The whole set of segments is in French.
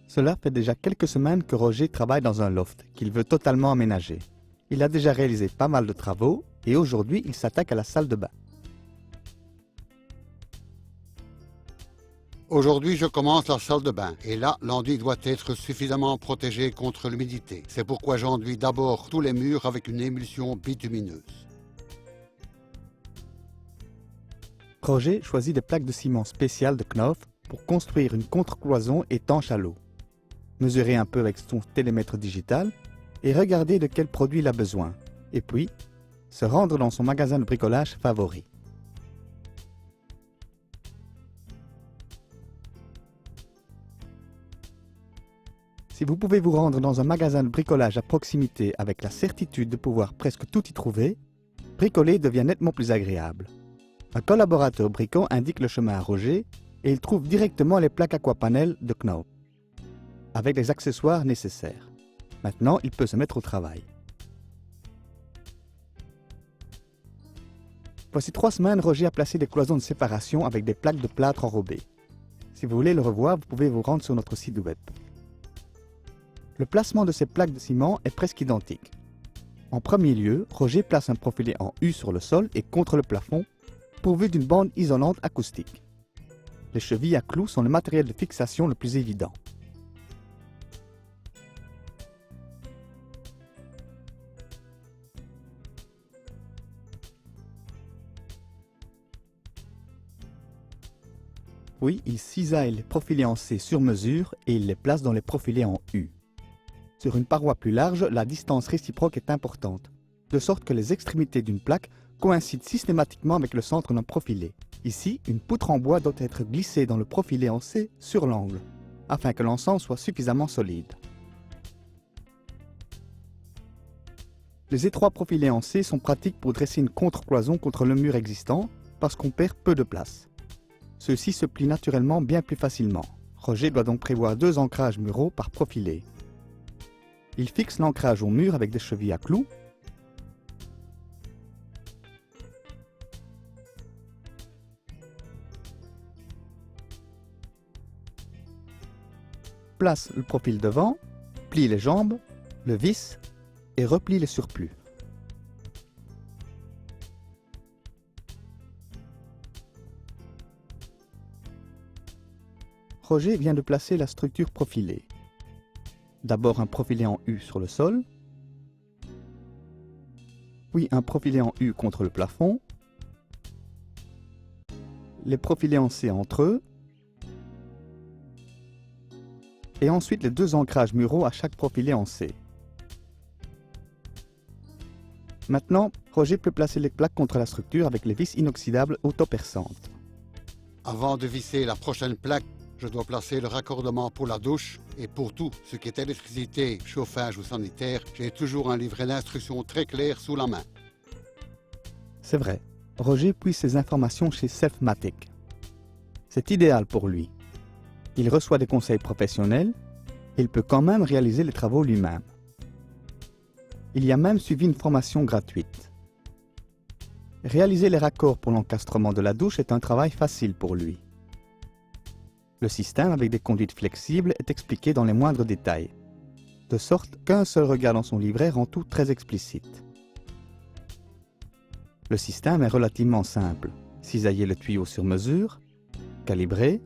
Cela fait déjà quelques semaines que Roger travaille dans un loft qu'il veut totalement aménager. Il a déjà réalisé pas mal de travaux et aujourd'hui il s'attaque à la salle de bain. Aujourd'hui, je commence la salle de bain et là, l'enduit doit être suffisamment protégé contre l'humidité. C'est pourquoi j'enduis d'abord tous les murs avec une émulsion bitumineuse. Roger choisit des plaques de ciment spéciales de Knauf pour construire une contre-cloison étanche à l'eau. Mesurer un peu avec son télémètre digital et regarder de quel produit il a besoin. Et puis, se rendre dans son magasin de bricolage favori. Si vous pouvez vous rendre dans un magasin de bricolage à proximité avec la certitude de pouvoir presque tout y trouver, bricoler devient nettement plus agréable. Un collaborateur bricot indique le chemin à Roger et il trouve directement les plaques aquapanel de Knauf, avec les accessoires nécessaires. Maintenant, il peut se mettre au travail. Voici 3 semaines, Roger a placé des cloisons de séparation avec des plaques de plâtre enrobées. Si vous voulez le revoir, vous pouvez vous rendre sur notre site web. Le placement de ces plaques de ciment est presque identique. En premier lieu, Roger place un profilé en U sur le sol et contre le plafond, pourvu d'une bande isolante acoustique. Les chevilles à clous sont le matériel de fixation le plus évident. Puis, il cisaille les profilés en C sur mesure et il les place dans les profilés en U. Sur une paroi plus large, la distance réciproque est importante, de sorte que les extrémités d'une plaque coïncident systématiquement avec le centre d'un profilé. Ici, une poutre en bois doit être glissée dans le profilé en C sur l'angle, afin que l'ensemble soit suffisamment solide. Les étroits profilés en C sont pratiques pour dresser une contre-cloison contre le mur existant, parce qu'on perd peu de place. Ceux-ci se plient naturellement bien plus facilement. Roger doit donc prévoir 2 ancrages muraux par profilé. Il fixe l'ancrage au mur avec des chevilles à clous. Place le profil devant, plie les jambes, le visse et replie les surplus. Roger vient de placer la structure profilée. D'abord un profilé en U sur le sol, puis un profilé en U contre le plafond, les profilés en C entre eux, et ensuite les 2 ancrages muraux à chaque profilé en C. Maintenant, Roger peut placer les plaques contre la structure avec les vis inoxydables autoperçantes. Avant de visser la prochaine plaque, je dois placer le raccordement pour la douche et pour tout ce qui est électricité, chauffage ou sanitaire, j'ai toujours un livret d'instructions très clair sous la main. C'est vrai, Roger puise ses informations chez Selfmatic. C'est idéal pour lui. Il reçoit des conseils professionnels et il peut quand même réaliser les travaux lui-même. Il y a même suivi une formation gratuite. Réaliser les raccords pour l'encastrement de la douche est un travail facile pour lui. Le système avec des conduites flexibles est expliqué dans les moindres détails, de sorte qu'un seul regard dans son livret rend tout très explicite. Le système est relativement simple. Cisailler le tuyau sur mesure, calibrer,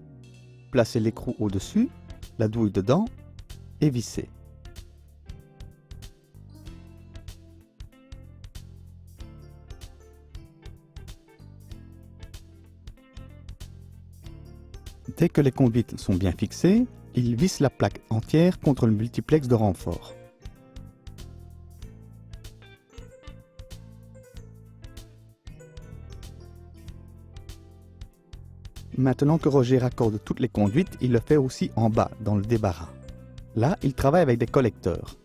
placer l'écrou au-dessus, la douille dedans et visser. Dès que les conduites sont bien fixées, il visse la plaque entière contre le multiplex de renfort. Maintenant que Roger raccorde toutes les conduites, il le fait aussi en bas, dans le débarras. Là, il travaille avec des collecteurs.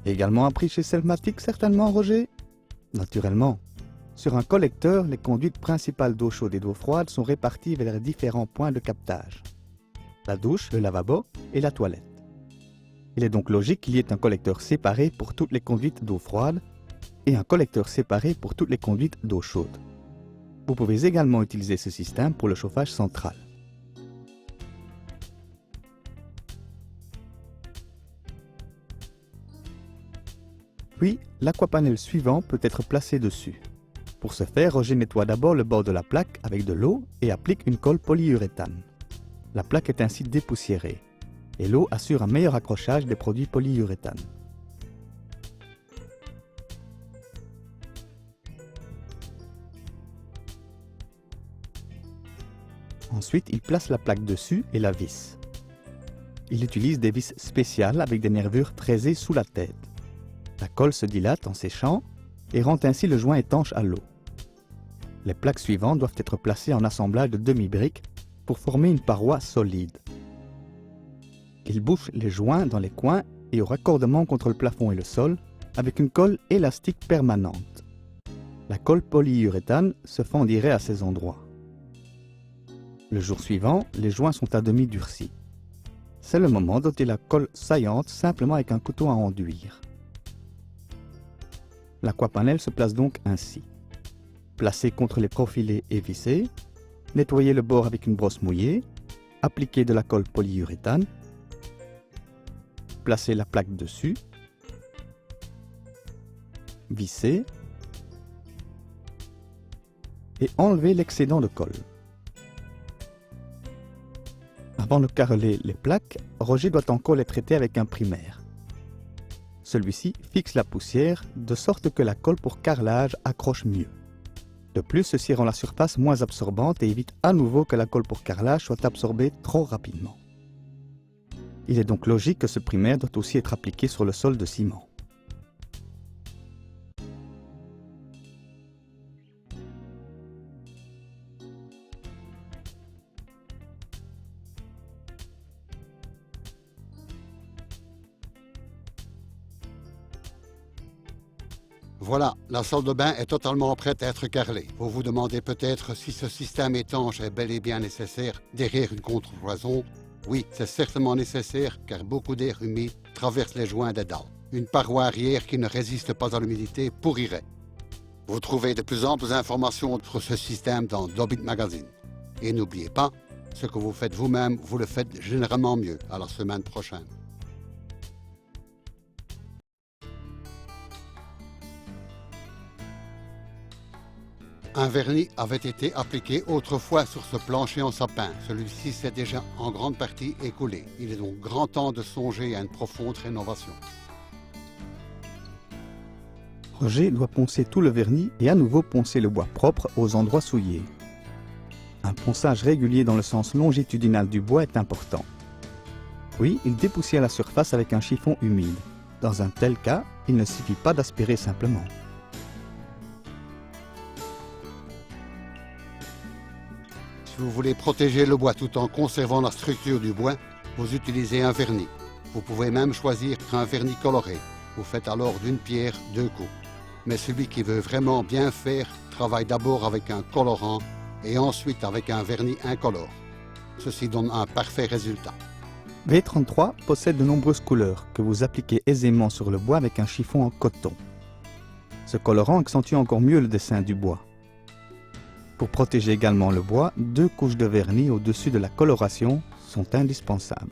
Également appris chez Selfmatic, certainement, Roger? Naturellement. Sur un collecteur, les conduites principales d'eau chaude et d'eau froide sont réparties vers les différents points de captage. La douche, le lavabo et la toilette. Il est donc logique qu'il y ait un collecteur séparé pour toutes les conduites d'eau froide et un collecteur séparé pour toutes les conduites d'eau chaude. Vous pouvez également utiliser ce système pour le chauffage central. Puis, l'aquapanel suivant peut être placé dessus. Pour ce faire, Roger nettoie d'abord le bord de la plaque avec de l'eau et applique une colle polyuréthane. La plaque est ainsi dépoussiérée et l'eau assure un meilleur accrochage des produits polyuréthane. Ensuite, il place la plaque dessus et la visse. Il utilise des vis spéciales avec des nervures fraisées sous la tête. La colle se dilate en séchant et rend ainsi le joint étanche à l'eau. Les plaques suivantes doivent être placées en assemblage de demi-briques pour former une paroi solide. Il bouche les joints dans les coins et au raccordement contre le plafond et le sol avec une colle élastique permanente. La colle polyuréthane se fendirait à ces endroits. Le jour suivant, les joints sont à demi durcis. C'est le moment d'ôter la colle saillante simplement avec un couteau à enduire. L'aquapanel se place donc ainsi. Placé contre les profilés et vissé, nettoyer le bord avec une brosse mouillée, appliquer de la colle polyuréthane, placer la plaque dessus, visser et enlever l'excédent de colle. Avant de carreler les plaques, Roger doit encore les traiter avec un primaire. Celui-ci fixe la poussière de sorte que la colle pour carrelage accroche mieux. De plus, ceci rend la surface moins absorbante et évite à nouveau que la colle pour carrelage soit absorbée trop rapidement. Il est donc logique que ce primaire doit aussi être appliqué sur le sol de ciment. Voilà, la salle de bain est totalement prête à être carrelée. Vous vous demandez peut-être si ce système étanche est bel et bien nécessaire derrière une contrefoison. Oui, c'est certainement nécessaire car beaucoup d'air humide traverse les joints des dalles. Une paroi arrière qui ne résiste pas à l'humidité pourrirait. Vous trouvez de plus amples informations sur ce système dans Dobit Magazine. Et n'oubliez pas, ce que vous faites vous-même, vous le faites généralement mieux. À la semaine prochaine. Un vernis avait été appliqué autrefois sur ce plancher en sapin. Celui-ci s'est déjà en grande partie écoulé. Il est donc grand temps de songer à une profonde rénovation. Roger doit poncer tout le vernis et à nouveau poncer le bois propre aux endroits souillés. Un ponçage régulier dans le sens longitudinal du bois est important. Puis, il dépoussière la surface avec un chiffon humide. Dans un tel cas, il ne suffit pas d'aspirer simplement. Si vous voulez protéger le bois tout en conservant la structure du bois, vous utilisez un vernis. Vous pouvez même choisir un vernis coloré. Vous faites alors d'une pierre deux coups. Mais celui qui veut vraiment bien faire travaille d'abord avec un colorant et ensuite avec un vernis incolore. Ceci donne un parfait résultat. V33 possède de nombreuses couleurs que vous appliquez aisément sur le bois avec un chiffon en coton. Ce colorant accentue encore mieux le dessin du bois. Pour protéger également le bois, 2 couches de vernis au-dessus de la coloration sont indispensables.